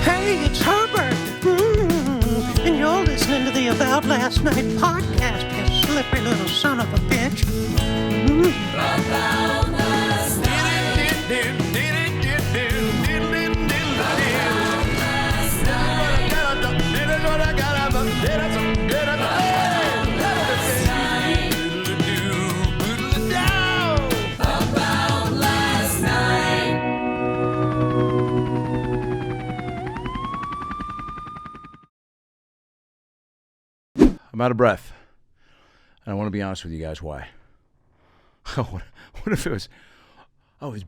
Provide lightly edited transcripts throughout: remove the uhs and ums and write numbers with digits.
Hey, it's Herbert. And you're listening to the About Last Night podcast, you slippery little son of a bitch. About last night. I'm out of breath. And I want to be honest with you guys why. What if it was, I was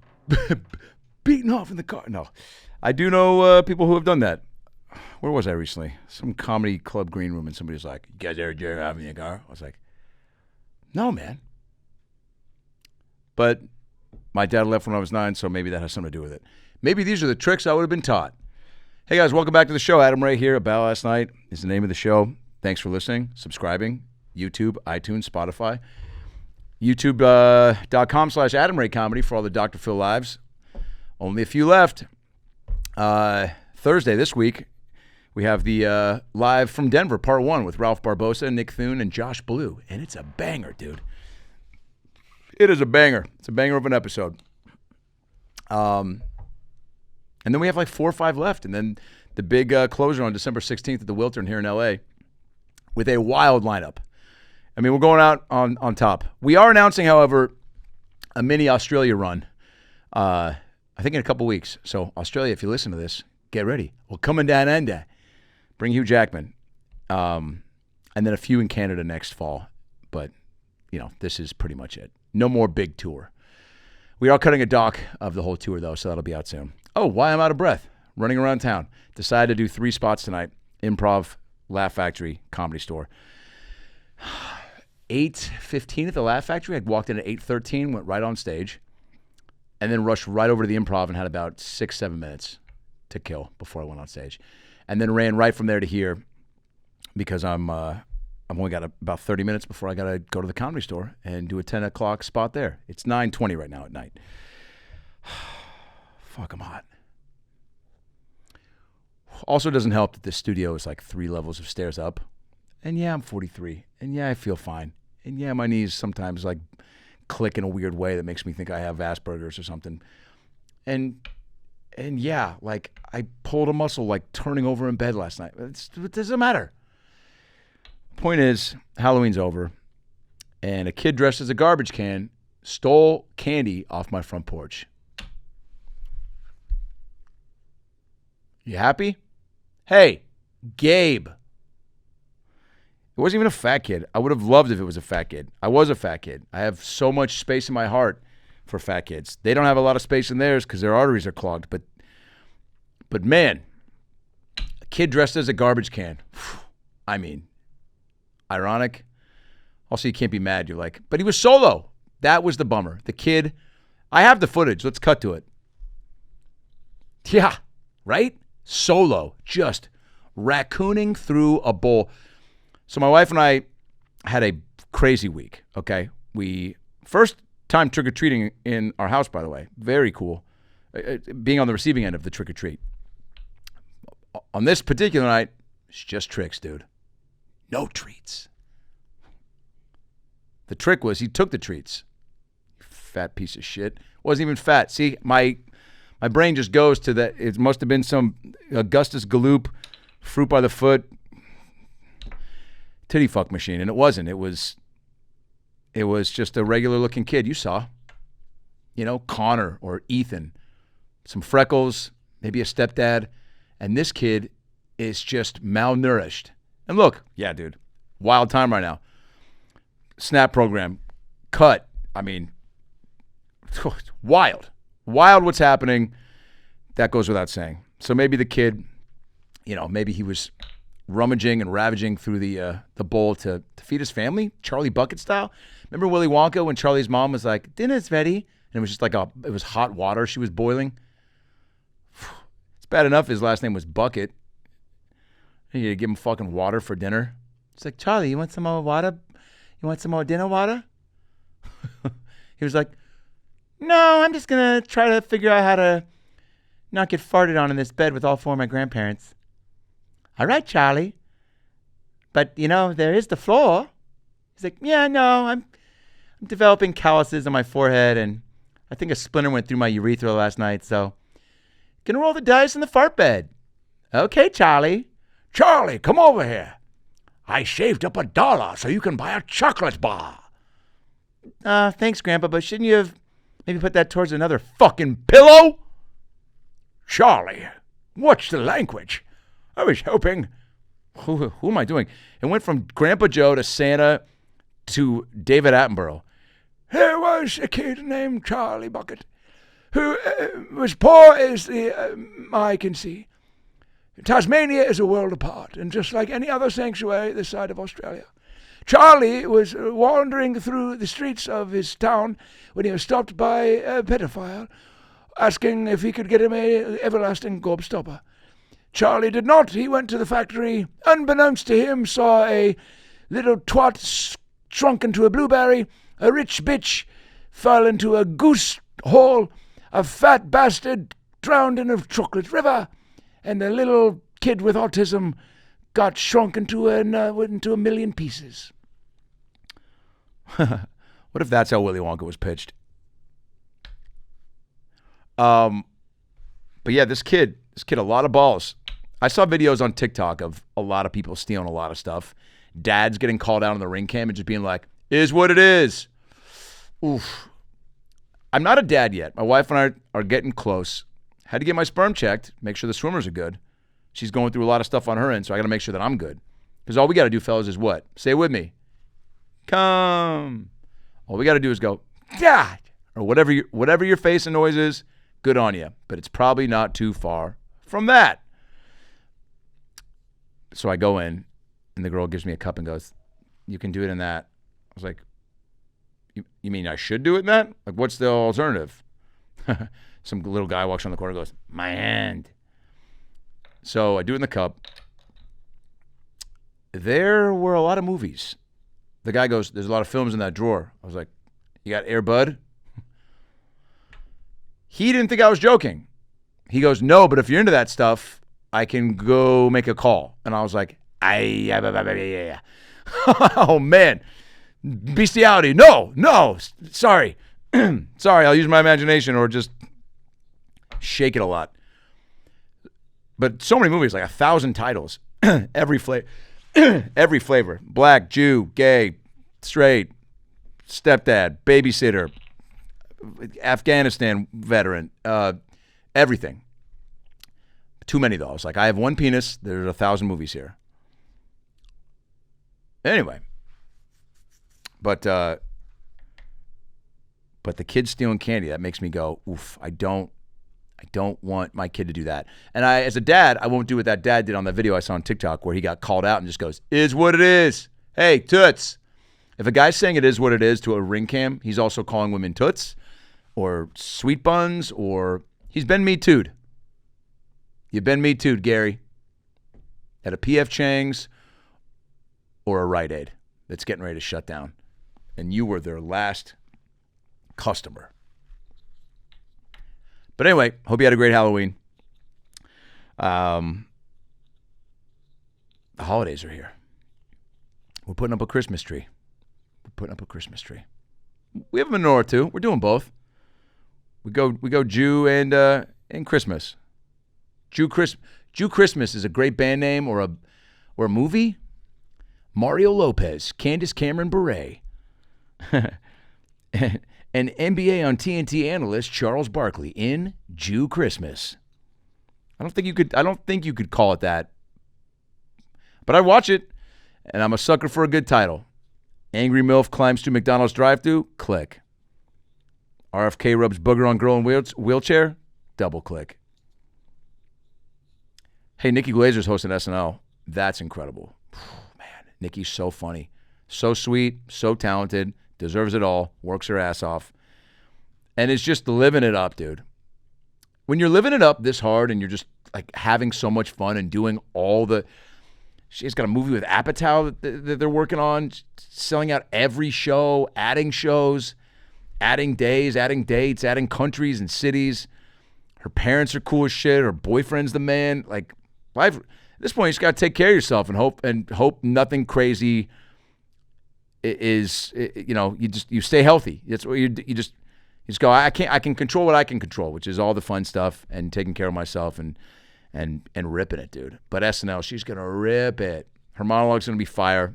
beaten off in the car? No. I do know people who have done that. Where was I recently? Some comedy club green room, and somebody was like, you guys ever jerk off in your car? I was like, no, man. But my dad left when I was 9, so maybe that has something to do with it. Maybe these are the tricks I would have been taught. Hey, guys, welcome back to the show. Adam Ray here. About Last Night is the name of the show. Thanks for listening, subscribing, YouTube, iTunes, Spotify. YouTube.com/Adam Ray Comedy for all the Dr. Phil lives. Only a few left. Thursday this week, we have the live from Denver, part 1 with Ralph Barbosa, Nick Thune, and Josh Blue. And it's a banger, dude. It is a banger. It's a banger of an episode. And then we have like 4 or 5 left. And then the big closure on December 16th at the Wiltern here in L.A. with a wild lineup. I mean, we're going out on top. We are announcing, however, a mini Australia run, I think in a couple weeks. So, Australia, if you listen to this, get ready. We're coming down under. Bring Hugh Jackman. And then a few in Canada next fall. But, you know, this is pretty much it. No more big tour. We are cutting a doc of the whole tour, though, so that'll be out soon. Oh, why I'm out of breath. Running around town. Decided to do 3 spots tonight. Improv, Laugh Factory, Comedy Store. 8:15 at the Laugh Factory. I'd walked in at 8:13, went right on stage, and then rushed right over to the Improv and had about 6-7 minutes to kill before I went on stage. And then ran right from there to here because I've only got about 30 minutes before I got to go to the Comedy Store and do a 10 o'clock spot there. It's 9:20 right now at night. Fuck, I'm hot. Also doesn't help that this studio is like 3 levels of stairs up. And yeah, I'm 43. And yeah, I feel fine. And yeah, my knees sometimes like click in a weird way that makes me think I have Asperger's or something. And yeah, like I pulled a muscle like turning over in bed last night. It doesn't matter. Point is, Halloween's over. And a kid dressed as a garbage can stole candy off my front porch. You happy? Hey, Gabe. It wasn't even a fat kid. I would have loved if it was a fat kid. I was a fat kid. I have so much space in my heart for fat kids. They don't have a lot of space in theirs because their arteries are clogged. But man, a kid dressed as a garbage can. I mean, ironic. Also, you can't be mad. You're like, but he was solo. That was the bummer. The kid, I have the footage. Let's cut to it. Yeah, right? Solo, just raccooning through a bowl. So my wife and I had a crazy week, okay? We first time trick-or-treating in our house, by the way. Very cool. Being on the receiving end of the trick-or-treat. On this particular night, it's just tricks, dude. No treats. The trick was he took the treats. Fat piece of shit. Wasn't even fat. See, my brain just goes to that. It must have been some Augustus Gloop, fruit by the foot, titty fuck machine, and it wasn't. It was just a regular looking kid you saw. You know, Connor or Ethan, some freckles, maybe a stepdad, and this kid is just malnourished. And look, yeah, dude, wild time right now. Snap program, cut. I mean, wild what's happening. That goes without saying. So maybe the kid, you know, maybe he was rummaging and ravaging through the bowl to feed his family, Charlie Bucket style. Remember Willy Wonka when Charlie's mom was like, dinner's ready? And it was just like it was hot water she was boiling. It's bad enough his last name was Bucket. You gotta give him fucking water for dinner. It's like, Charlie, you want some more water? You want some more dinner water? He was like, no, I'm just gonna try to figure out how to not get farted on in this bed with all four of my grandparents. All right, Charlie. But, there is the floor. He's like, yeah, no, I'm developing calluses on my forehead, and I think a splinter went through my urethra last night, so gonna roll the dice in the fart bed. Okay, Charlie. Charlie, come over here. I shaved up $1 so you can buy a chocolate bar. Thanks, Grandpa, but shouldn't you have maybe put that towards another fucking pillow? Charlie, what's the language? I was hoping. Who am I doing? It went from Grandpa Joe to Santa to David Attenborough. There was a kid named Charlie Bucket who was poor as the eye can see. Tasmania is a world apart, and just like any other sanctuary this side of Australia. Charlie was wandering through the streets of his town when he was stopped by a pedophile, asking if he could get him an everlasting gobstopper. Charlie did not. He went to the factory. Unbeknownst to him, saw a little twat shrunk into a blueberry. A rich bitch fell into a goose hole. A fat bastard drowned in a chocolate river. And the little kid with autism got shrunk into a million pieces. What if that's how Willy Wonka was pitched? But yeah, this kid, a lot of balls. I saw videos on TikTok of a lot of people stealing a lot of stuff. Dads getting called out on the ring cam and just being like, is what it is. Oof. I'm not a dad yet. My wife and I are getting close. Had to get my sperm checked, make sure the swimmers are good. She's going through a lot of stuff on her end, so I got to make sure that I'm good. Because all we got to do, fellas, is what? Say it with me. Come. All we got to do is go, Dad, or whatever your face and noise is, good on you. But it's probably not too far from that. So I go in, and the girl gives me a cup and goes, you can do it in that. I was like, you mean I should do it in that? Like, what's the alternative? Some little guy walks on the corner and goes, my hand. So I do it in the cup. There were a lot of movies. The guy goes, there's a lot of films in that drawer. I was like, you got Air Bud? He didn't think I was joking. He goes, no, but if you're into that stuff, I can go make a call. And I was like, yeah. Oh, man. Bestiality. No. Sorry. Sorry, I'll use my imagination or just shake it a lot. But so many movies, like 1,000 titles. Every flavor. Black, Jew, gay, straight, stepdad, babysitter, Afghanistan veteran, everything. Too many, though. I was like, I have one penis. There's 1,000 movies here. Anyway. But the kid stealing candy, that makes me go, oof, I don't want my kid to do that. And as a dad, I won't do what that dad did on that video I saw on TikTok where he got called out and just goes, is what it is. Hey, toots. If a guy's saying it is what it is to a ring cam, he's also calling women toots or sweet buns or he's been Me Too'd. You've been Me Too'd, Gary. At a P.F. Chang's or a Rite Aid that's getting ready to shut down. And you were their last customer. But anyway, hope you had a great Halloween. The holidays are here. We're putting up a Christmas tree. We have a menorah too. We're doing both. We go Jew and Christmas. Jew Christmas is a great band name or a movie. Mario Lopez, Candace Cameron Bure. And NBA on TNT analyst Charles Barkley in Jew Christmas. I don't think you could call it that. But I watch it, and I'm a sucker for a good title. Angry MILF climbs to McDonald's drive-thru, click. RFK rubs booger on girl in wheelchair, double click. Hey, Nikki Glaser's hosting SNL. That's incredible. Man, Nikki's so funny. So sweet, so talented, deserves it all, works her ass off, and is just living it up, dude. When you're living it up this hard and you're just like having so much fun and doing all the... She's got a movie with Apatow that they're working on, selling out every show, adding shows, adding days, adding dates, adding countries and cities. Her parents are cool as shit. Her boyfriend's the man. Like, life, at this point, you just got to take care of yourself and hope nothing crazy is, you stay healthy. That's what you just go, I can control what I can control, which is all the fun stuff and taking care of myself and ripping it, dude. But SNL, she's going to rip it. Her monologue's going to be fire.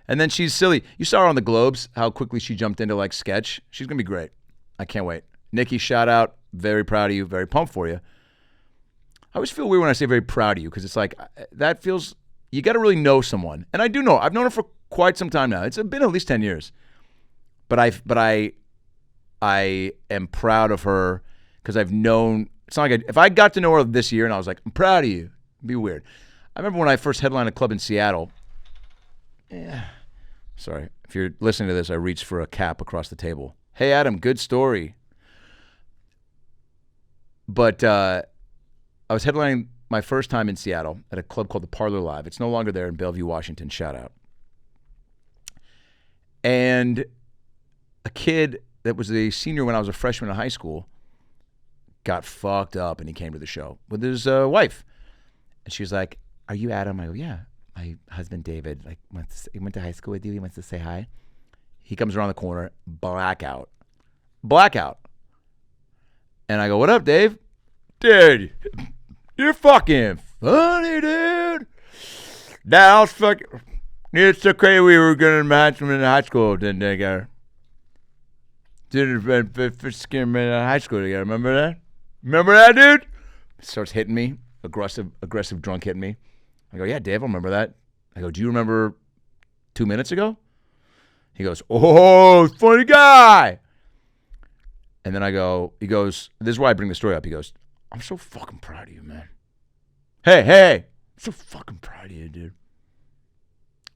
And then she's silly. You saw her on the Globes, how quickly she jumped into like sketch. She's going to be great. I can't wait. Nikki, shout out. Very proud of you. Very pumped for you. I always feel weird when I say very proud of you because it's like that feels, you got to really know someone. And I do know. I've known her for quite some time now. It's been at least 10 years. But I am proud of her because I've known, it's not like if I got to know her this year and I was like, I'm proud of you, it'd be weird. I remember when I first headlined a club in Seattle. Yeah. Sorry. If you're listening to this, I reached for a cap across the table. Hey, Adam, good story. But I was headlining my first time in Seattle at a club called the Parlor Live. It's no longer there in Bellevue, Washington. Shout out. And a kid that was a senior when I was a freshman in high school got fucked up, and he came to the show with his wife. And she was like, are you Adam? I go, yeah. My husband, David, he went to high school with you. He wants to say hi. He comes around the corner, blackout. And I go, what up, Dave? Dude, you're fucking funny, dude. That was fucking, it's so crazy we were going to match him in high school, didn't they, guy? Did it first game in high school together. Remember that? Remember that, dude? Starts hitting me. Aggressive drunk hitting me. I go, yeah, Dave, I remember that. I go, do you remember 2 minutes ago? He goes, oh, funny guy. And then he goes, this is why I bring the story up. He goes, I'm so fucking proud of you, man. Hey, I'm so fucking proud of you, dude.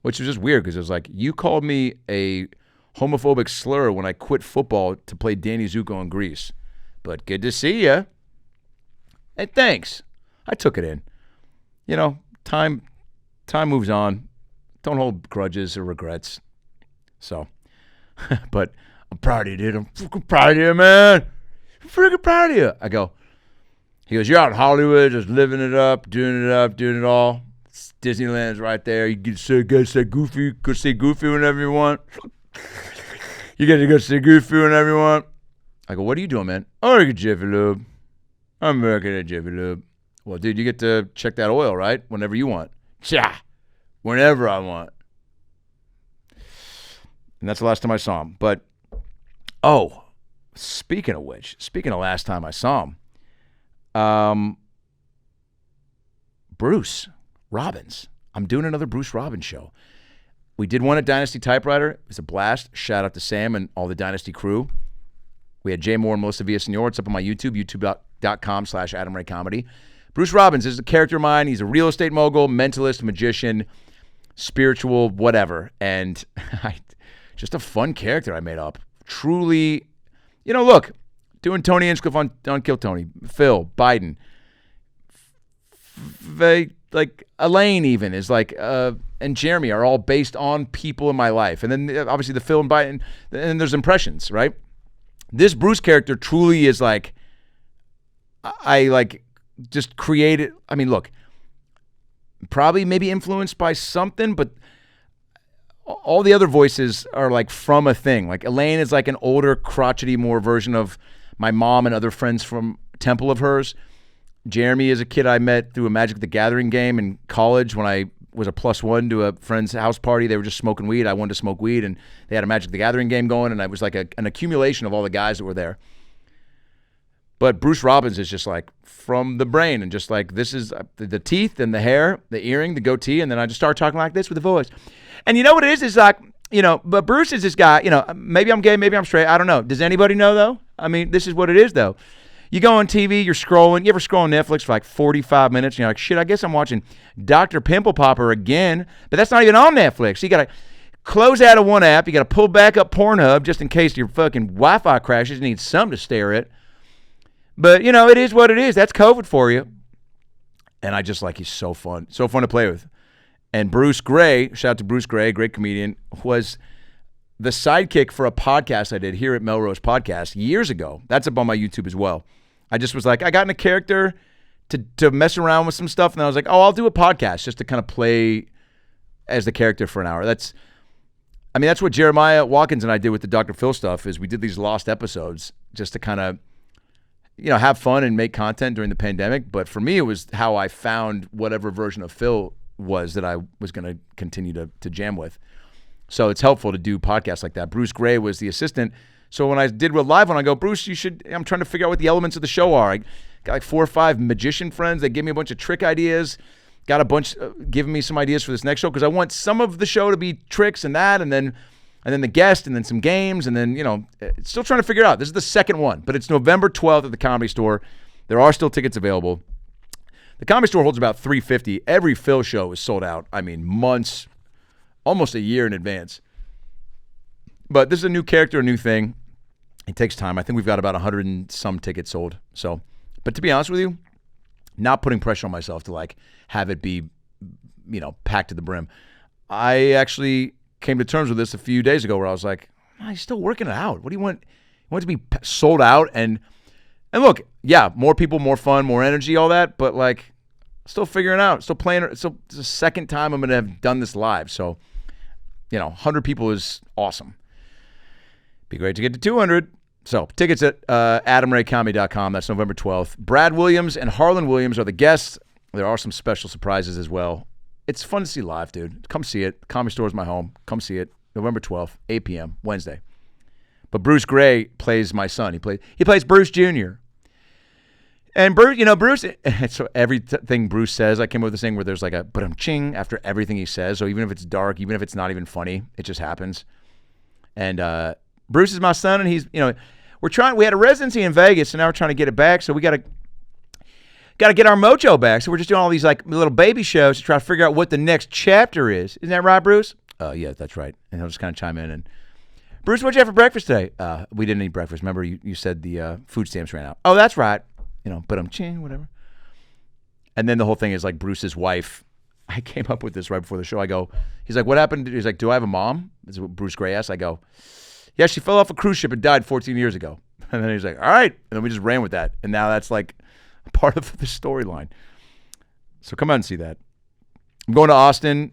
Which was just weird because it was like, you called me a homophobic slur when I quit football to play Danny Zuko in Greece. But good to see you. Hey, thanks. I took it in. You know, time moves on. Don't hold grudges or regrets. So, but I'm proud of you, dude. I'm fucking proud of you, man. I'm freaking proud of you. He goes, you're out in Hollywood, just living it up, doing it all. Disneyland's right there. You can say Goofy. Go say Goofy whenever you want. You get to go say Goofy whenever you want. I go, what are you doing, man? I work at Jiffy Lube. I'm working at Jiffy Lube. Well, dude, you get to check that oil, right? Whenever you want. Yeah, whenever I want. And that's the last time I saw him. But, speaking of last time I saw him, Bruce Robbins. I'm doing another Bruce Robbins show. We did one at Dynasty Typewriter. It was a blast. Shout out to Sam and all the Dynasty crew. We had Jay Moore and Melissa Villasenor. It's up on my YouTube, youtube.com/Adam Ray Comedy. Bruce Robbins is a character of mine. He's a real estate mogul, mentalist, magician, spiritual, whatever. And just a fun character I made up. Truly, look, doing Tony Hinchcliffe on Kill Tony, Phil, Biden, like Elaine even is like, and Jeremy are all based on people in my life. And then obviously the Phil and Biden, and there's impressions, right? This Bruce character truly is like, I like just created, I mean, look, probably maybe influenced by something, but all the other voices are like from a thing. Like Elaine is like an older, crotchety, more version of my mom and other friends from Temple of hers. Jeremy is a kid I met through a Magic the Gathering game in college when I was a +1 to a friend's house party. They were just smoking weed. I wanted to smoke weed, and they had a Magic the Gathering game going, and I was like an accumulation of all the guys that were there. But Bruce Robbins is just like from the brain, and just like this is the teeth and the hair, the earring, the goatee, and then I just start talking like this with the voice. And you know what it is? It's like, but Bruce is this guy, maybe I'm gay, maybe I'm straight, I don't know. Does anybody know, though? I mean, this is what it is, though. You go on TV, you're scrolling. You ever scroll on Netflix for like 45 minutes, and you're like, shit, I guess I'm watching Dr. Pimple Popper again, but that's not even on Netflix. You got to close out of one app. You got to pull back up Pornhub just in case your fucking Wi-Fi crashes. You need something to stare at. But, it is what it is. That's COVID for you. And I just like, he's so fun. So fun to play with. And Bruce Gray, shout out to Bruce Gray, great comedian, was the sidekick for a podcast I did here at Melrose Podcast years ago. That's up on my YouTube as well. I just was like, I got in a character to mess around with some stuff, and then I was like, oh, I'll do a podcast just to kind of play as the character for an hour. That's what Jeremiah Watkins and I did with the Dr. Phil stuff. Is we did these lost episodes just to kind of, have fun and make content during the pandemic. But for me, it was how I found whatever version of Phil was that I was going to continue to jam with. So it's helpful to do podcasts like that. Bruce Gray was the assistant. So when I did a live one, I go, Bruce, I'm trying to figure out what the elements of the show are. I got like 4 or 5 magician friends that give me a bunch of trick ideas. Got a bunch giving me some ideas for this next show because I want some of the show to be tricks and that, and then the guest, and then some games, and then still trying to figure it out. This is the second one, but it's November 12th at the Comedy Store. There are still tickets available. The Comedy Store holds about 350. Every Phil show is sold out. I mean, months, almost a year in advance. But this is a new character, a new thing. It takes time. I think we've got about 100 and some tickets sold. So, but to be honest with you, not putting pressure on myself to like have it be, packed to the brim. I actually came to terms with this a few days ago where I was like, he's still working it out. What do you want? You want it to be sold out? And look, yeah, more people, more fun, more energy, all that. But like, still figuring it out, still playing. It's the second time I'm going to have done this live. So, 100 people is awesome. Be great to get to 200. So tickets at adamraycomedy.com. That's November 12th. Brad Williams and Harlan Williams are the guests. There are some special surprises as well. It's fun to see live, dude. Come see it. Comedy Store is my home. Come see it. November 12th, 8 p.m., Wednesday. But Bruce Gray plays my son. He plays Bruce Jr. And Bruce, so everything Bruce says, I came up with this thing where there's like a but-ching after everything he says. So even if it's dark, even if it's not even funny, it just happens. And Bruce is my son, and he's, we had a residency in Vegas, and now we're trying to get it back. So we got to get our mojo back. So we're just doing all these like little baby shows to try to figure out what the next chapter is. Isn't that right, Bruce? Yeah, that's right. And he'll just kind of chime in. And Bruce, what'd you have for breakfast today? We didn't eat breakfast. Remember, you said the food stamps ran out. Oh, that's right. But whatever. And then the whole thing is like Bruce's wife. I came up with this right before the show. He's like, what happened? He's like, do I have a mom? This is what Bruce Gray asked. I go, yeah, she fell off a cruise ship and died 14 years ago. And then he's like, all right. And then we just ran with that. And now that's like part of the storyline. So come out and see that. I'm going to Austin.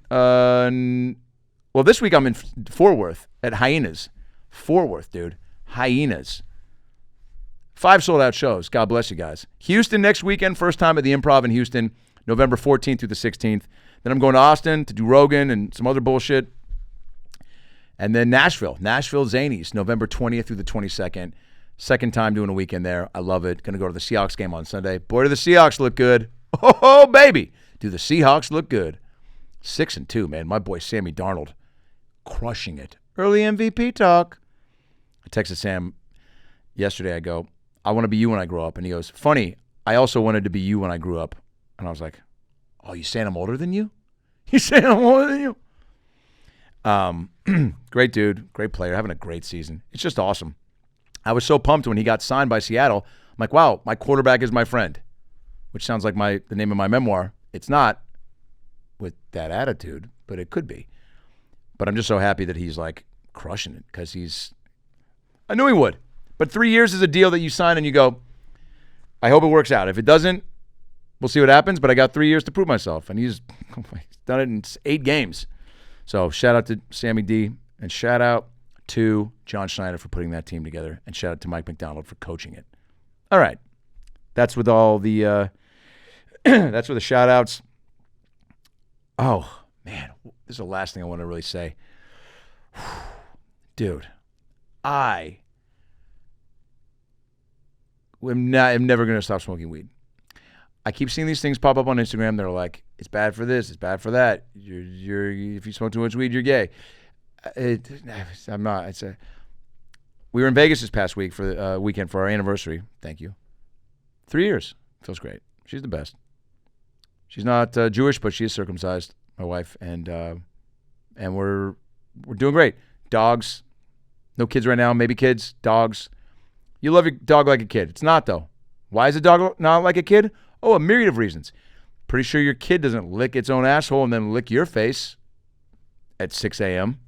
This week I'm in Fort Worth at Hyenas. Fort Worth, dude. Hyenas. 5 sold-out shows. God bless you guys. Houston next weekend. First time at the Improv in Houston. November 14th through the 16th. Then I'm going to Austin to do Rogan and some other bullshit. And then Nashville Zanies, November 20th through the 22nd. Second time doing a weekend there. I love it. Going to go to the Seahawks game on Sunday. Boy, do the Seahawks look good. Oh, baby. Do the Seahawks look good. 6-2, man. My boy Sammy Darnold crushing it. Early MVP talk. I texted Sam yesterday. I go, I want to be you when I grow up. And he goes, funny, I also wanted to be you when I grew up. And I was like, oh, you saying I'm older than you? You saying I'm older than you? Great dude, great player, having a great season. It's just awesome. I was so pumped when he got signed by Seattle. I'm like, wow, my quarterback is my friend, which sounds like the name of my memoir. It's not with that attitude, but it could be. But I'm just so happy that he's like crushing it because I knew he would. But 3 years is a deal that you sign and you go, I hope it works out. If it doesn't, we'll see what happens. But I got 3 years to prove myself. And he's done it in 8 games. So shout out to Sammy D. And shout out to John Schneider for putting that team together. And shout out to Mike McDonald for coaching it. All right. That's with all the that's with the shout outs. Oh, man. This is the last thing I want to really say. Dude, I'm never going to stop smoking weed. I keep seeing these things pop up on Instagram. They're like, it's bad for this, it's bad for that. If you smoke too much weed, you're gay. I'm not. We were in Vegas this past week for the weekend for our anniversary. Thank you. 3 years. Feels great. She's the best. She's not Jewish, but she is circumcised, my wife, and we're doing great. Dogs. No kids right now. Maybe kids. Dogs. You love your dog like a kid. It's not, though. Why is a dog not like a kid? Oh, a myriad of reasons. Pretty sure your kid doesn't lick its own asshole and then lick your face at 6 a.m.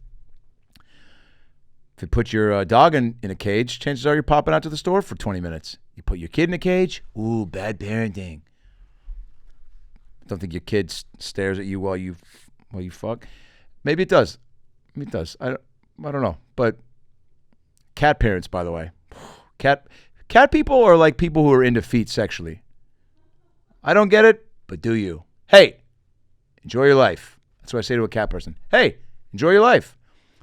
If you put your dog in a cage, chances are you're popping out to the store for 20 minutes. You put your kid in a cage. Ooh, bad parenting. Don't think your kid stares at you while you fuck. Maybe it does. Maybe it does. I don't know. But cat parents, by the way, cat people are like people who are into feet sexually. I don't get it, but do you? Hey, enjoy your life. That's what I say to a cat person. Hey, enjoy your life.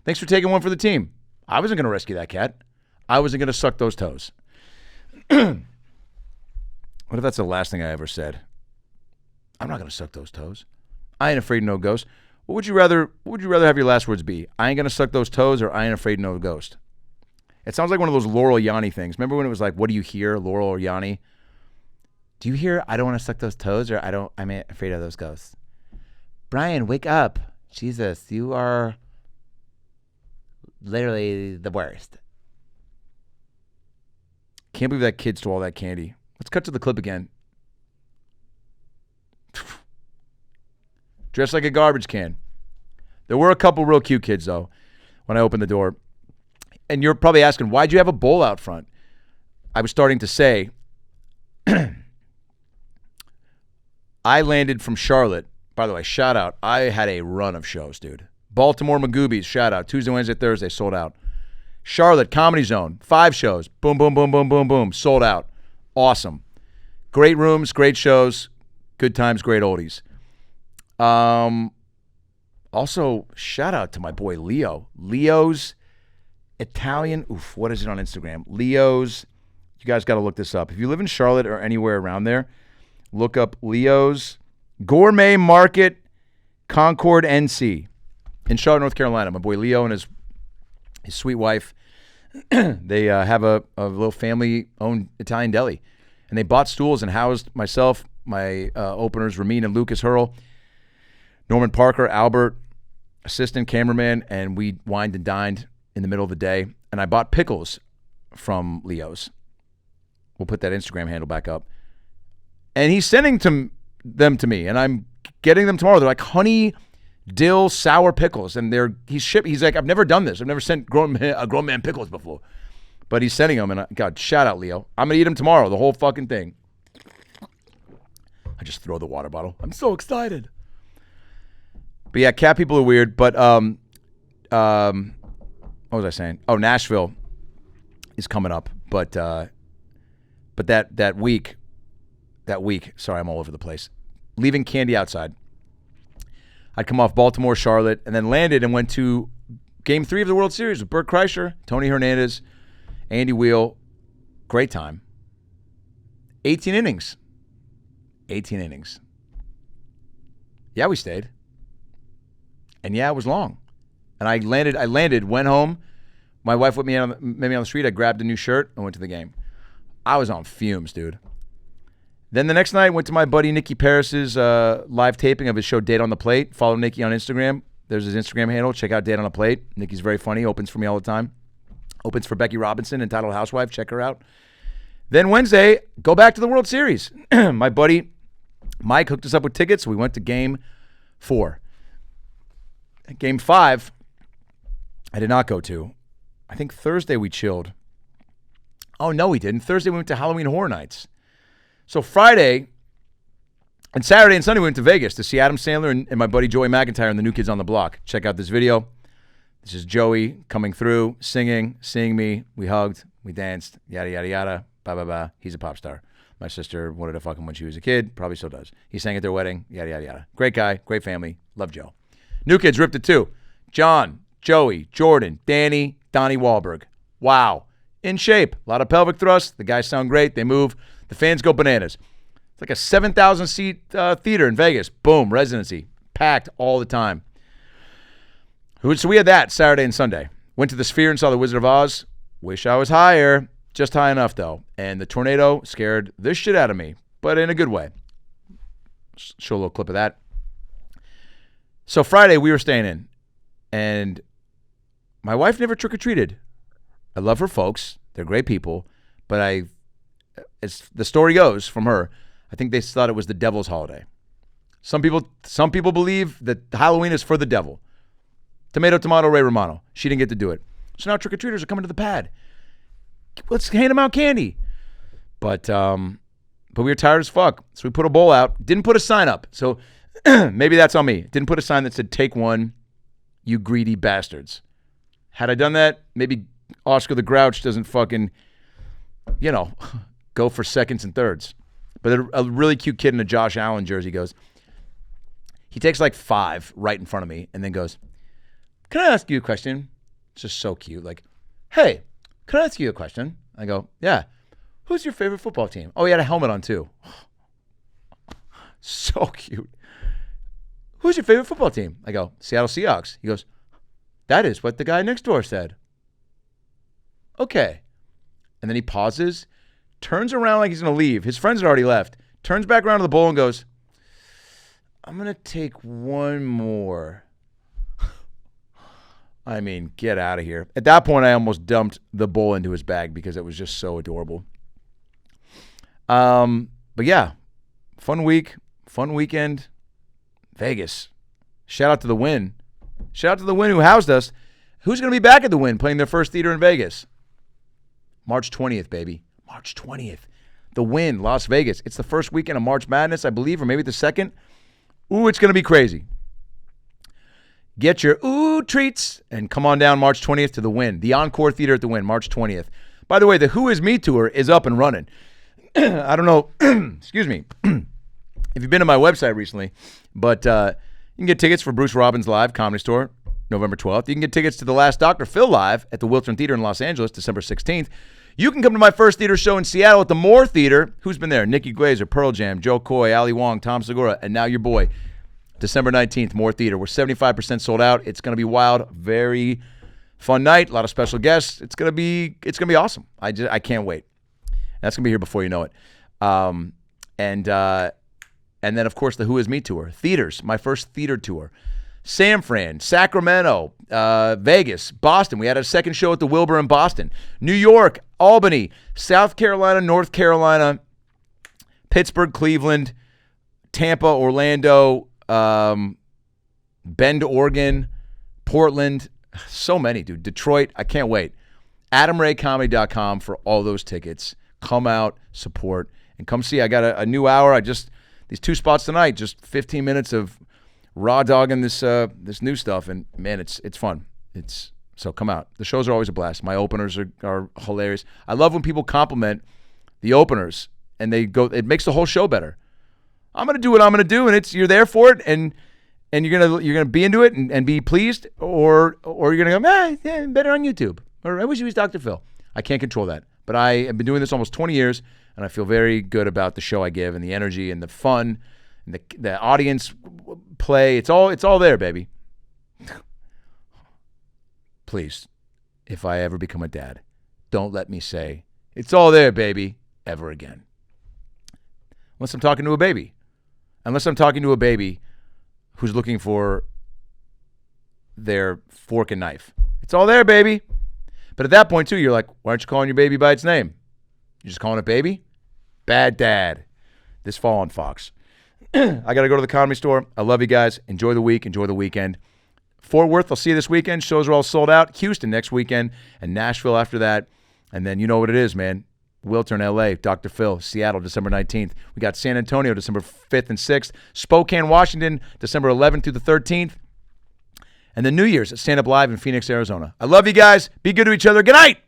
Thanks for taking one for the team. I wasn't going to rescue that cat. I wasn't going to suck those toes. What if that's the last thing I ever said? I'm not going to suck those toes. I ain't afraid of no ghost. What would you rather have your last words be? I ain't going to suck those toes, or I ain't afraid of no ghost? It sounds like one of those Laurel Yanni things. Remember when it was like, what do you hear, Laurel or Yanni? Do you hear, I don't want to suck those toes, or I'm afraid of those ghosts? Brian, wake up. Jesus, you are literally the worst. Can't believe that kid stole all that candy. Let's cut to the clip again. Dressed like a garbage can. There were a couple real cute kids, though, when I opened the door. And you're probably asking, why'd you have a bowl out front? I was starting to say, I landed from Charlotte. By the way, shout out. I had a run of shows, dude. Baltimore Magoobies, shout out. Tuesday, Wednesday, Thursday, sold out. Charlotte, Comedy Zone, 5 shows. Boom, boom, boom, boom, boom, boom. Sold out. Awesome. Great rooms, great shows, good times, great oldies. Also, shout out to my boy Leo. Leo's Italian, what is it on Instagram? Leo's, you guys got to look this up. If you live in Charlotte or anywhere around there, look up Leo's Gourmet Market Concord, NC, in Charlotte, North Carolina. My boy Leo and his sweet wife, they have a little family-owned Italian deli. And they bought stools and housed myself, my openers, Ramin and Lucas Hurl, Norman Parker, Albert, assistant cameraman, and we wined and dined in the middle of the day. And I bought pickles from Leo's. We'll put that Instagram handle back up. And he's sending them to me, and I'm getting them tomorrow. They're like honey dill sour pickles, and he's like, I've never done this. I've never sent a grown man pickles before. But he's sending them, and God, shout out, Leo. I'm going to eat them tomorrow, the whole fucking thing. I just throw the water bottle. I'm so excited. But yeah, cat people are weird, but what was I saying? Oh, Nashville is coming up, but that week, sorry, I'm all over the place. Leaving candy outside. I'd come off Baltimore, Charlotte, and then landed and went to Game 3 of the World Series with Bert Kreischer, Tony Hernandez, Andy Wheel. Great time. 18 innings. Yeah, we stayed. And yeah, it was long. And I landed, went home. My wife met me on the street. I grabbed a new shirt and went to the game. I was on fumes, dude. Then the next night, went to my buddy Nikki Paris's live taping of his show Date on the Plate. Follow Nikki on Instagram. There's his Instagram handle. Check out Date on the Plate. Nikki's very funny. Opens for me all the time. Opens for Becky Robinson, entitled Housewife. Check her out. Then Wednesday, go back to the World Series. My buddy Mike hooked us up with tickets. We went to Game 4. Game 5, I did not go to. I think Thursday we chilled. Oh, no, we didn't. Thursday we went to Halloween Horror Nights. So Friday and Saturday and Sunday we went to Vegas to see Adam Sandler and my buddy Joey McIntyre and the New Kids on the Block. Check out this video. This is Joey coming through, singing, seeing me. We hugged, we danced, yada, yada, yada, blah, blah, blah. He's a pop star. My sister wanted to fuck him when she was a kid, probably still does. He sang at their wedding, yada, yada, yada. Great guy, great family, love Joe. New Kids ripped it too. John, Joey, Jordan, Danny, Donnie Wahlberg. Wow. In shape. A lot of pelvic thrust. The guys sound great. They move. The fans go bananas. It's like a 7,000-seat theater in Vegas. Boom. Residency. Packed all the time. So we had that Saturday and Sunday. Went to the Sphere and saw The Wizard of Oz. Wish I was higher. Just high enough, though. And the tornado scared the shit out of me, but in a good way. Show a little clip of that. So Friday, we were staying in, and my wife never trick-or-treated. I love her folks. They're great people, but as the story goes from her, I think they thought it was the devil's holiday. Some people believe that Halloween is for the devil. Tomato, tomato, Ray Romano. She didn't get to do it. So now trick-or-treaters are coming to the pad. Let's hand them out candy. But we were tired as fuck. So we put a bowl out. Didn't put a sign up. So maybe that's on me. Didn't put a sign that said, "Take one, you greedy bastards." Had I done that, maybe Oscar the Grouch doesn't fucking, go for seconds and thirds. But a really cute kid in a Josh Allen jersey goes, he takes like 5 right in front of me and then goes, "Can I ask you a question?" It's just so cute. Like, "Hey, can I ask you a question?" I go, "Yeah. Who's your favorite football team?" Oh, he had a helmet on too. So cute. "Who's your favorite football team?" I go, "Seattle Seahawks." He goes, "That is what the guy next door said." Okay. And then he pauses, turns around like he's going to leave. His friends had already left. Turns back around to the bowl and goes, "I'm going to take one more." I mean, get out of here. At that point, I almost dumped the bowl into his bag because it was just so adorable. But yeah, fun week, fun weekend. Vegas. Shout out to the Wynn. Shout out to the Wynn who housed us. Who's going to be back at the Wynn playing their first theater in Vegas? March 20th, baby. March 20th. The Wynn, Las Vegas. It's the first weekend of March Madness, I believe, or maybe the second. Ooh, it's going to be crazy. Get your treats and come on down March 20th to the Wynn. The Encore Theater at the Wynn, March 20th. By the way, the Who Is Me tour is up and running. I don't know, excuse me, if you've been to my website recently, but you can get tickets for Bruce Robbins Live Comedy Store, November 12th. You can get tickets to The Last Dr. Phil Live at the Wiltern Theater in Los Angeles, December 16th. You can come to my first theater show in Seattle at the Moore Theater. Who's been there? Nikki Glaser, Pearl Jam, Joe Coy, Ali Wong, Tom Segura, and now your boy. December 19th, Moore Theater. We're 75% sold out. It's going to be wild. Very fun night. A lot of special guests. It's going to be awesome. I can't wait. That's going to be here before you know it. And then, of course, the Who Is Me tour. Theaters, my first theater tour. San Fran, Sacramento, Vegas, Boston. We had a second show at the Wilbur in Boston. New York, Albany, South Carolina, North Carolina, Pittsburgh, Cleveland, Tampa, Orlando, Bend, Oregon, Portland. So many, dude. Detroit. I can't wait. AdamRayComedy.com for all those tickets. Come out, support, and come see. I got a new hour. These 2 spots tonight, just 15 minutes of raw dogging this new stuff, and man, it's fun. So come out. The shows are always a blast. My openers are hilarious. I love when people compliment the openers and they go. It makes the whole show better. I'm gonna do what I'm gonna do, and you're there for it, and you're gonna be into it and be pleased, or you're gonna go, yeah, better on YouTube, or I wish he was Dr. Phil. I can't control that, but I have been doing this almost 20 years, and I feel very good about the show I give and the energy and the fun and the audience play. It's all there, baby. Please, if I ever become a dad, don't let me say it's all there, baby, ever again. Unless I'm talking to a baby. Unless I'm talking to a baby who's looking for their fork and knife. It's all there, baby. But at that point, too, you're like, why aren't you calling your baby by its name? You're just calling it baby? Bad dad. This fall on Fox. I got to go to the Comedy Store. I love you guys. Enjoy the week. Enjoy the weekend. Fort Worth, I'll see you this weekend. Shows are all sold out. Houston next weekend. And Nashville after that. And then you know what it is, man. Wiltern, L.A., Dr. Phil, Seattle, December 19th. We got San Antonio, December 5th and 6th. Spokane, Washington, December 11th through the 13th. And then New Year's at Stand Up Live in Phoenix, Arizona. I love you guys. Be good to each other. Good night.